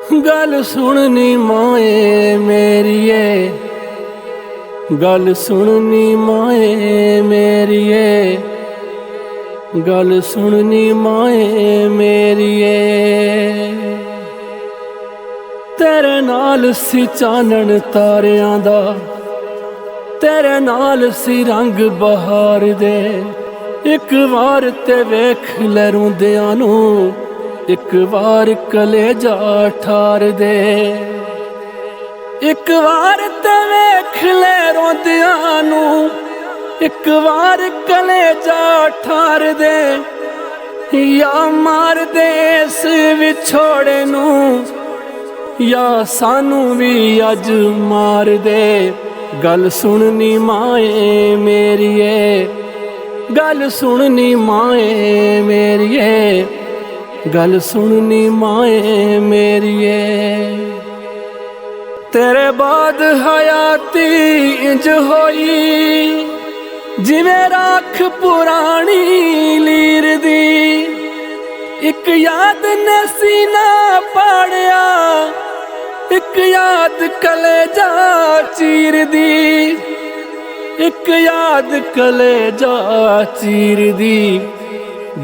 गल सुननी माए मेरिए, गल सुननी माए मेरिए, गल सुननी माए मेरिए। तेरे नाल सी चानन तारियां दा, तेरे नाल सी रंग बहार दे। एक बार ते वेख ले रोंदियां नूं, एक बार कलेजा ठार दे। एक बार ते वेख ले रोंदियां नूं, एक बार कलेजा ठार दे। या मार दे इस विछोड़े नूं, या सानू भी अज मार दे। गल सुननी माए मेरिए, गल सुननी माए मेरिए, गल सुननी माए मेरिए। तेरे बाद हयाती इंज होई, जिवें राख पुरानी लीर दी। एक याद ने सीना पाड़िया, एक याद कलेजा चीर दी। एक याद कलेजा चीर दी।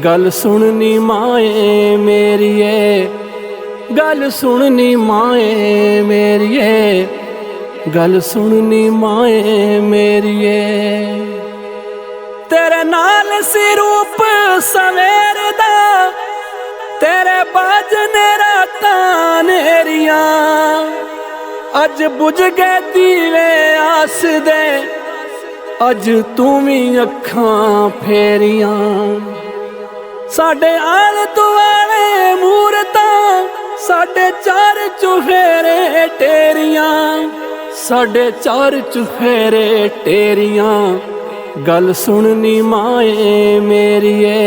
गल सुननी माए मेरिए, गल सुननी माए मेरिए, गल सुननी माए मेरिए। तेरे नाल सी रूप सवेर दा, तेरे बाजने रातां नेरियां। अज बुझ गए दीवे आस दे, अज तू भी अखां फेरियां। साडे आले दुआले मूरतां, साडे चार चुफेरे टेरियां, साडे चार चुफेरे टेरियां। गल सुननी माए मेरिए,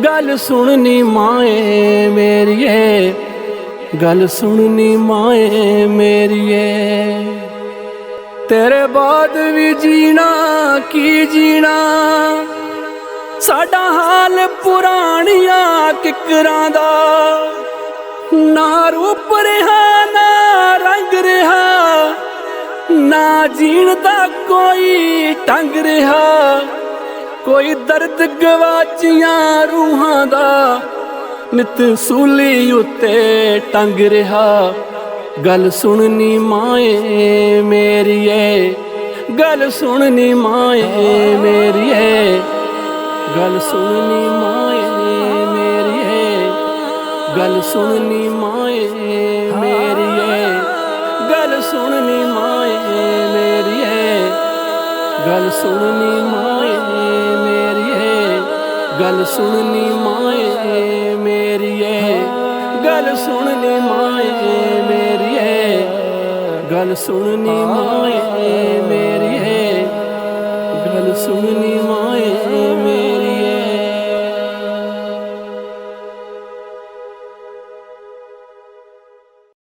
गल सुननी माए मेरिए, गल सुननी माए मेरिए। तेरे बाद भी जीना की जीना, साडा हाल पुरानियां किकरां दा। ना रूप रहा ना रंग रहा, ना जीण दा कोई ढंग रहा। कोई दर्द गवाचियां रूहां दा, नित सूली उत्ते टंग रहा। गल सुननी माए मेरिए, गल सुननी माए मेरिए, गल सुननी माए मेरिए, गल सुननी माए मेरिए, गल सुननी माए मेरिए, गल सुननी माए मेरिए, गल सुननी माए मेरिए, गल सुननी माए मेरिए, गल सुननी माए मेरिए, गल सुननी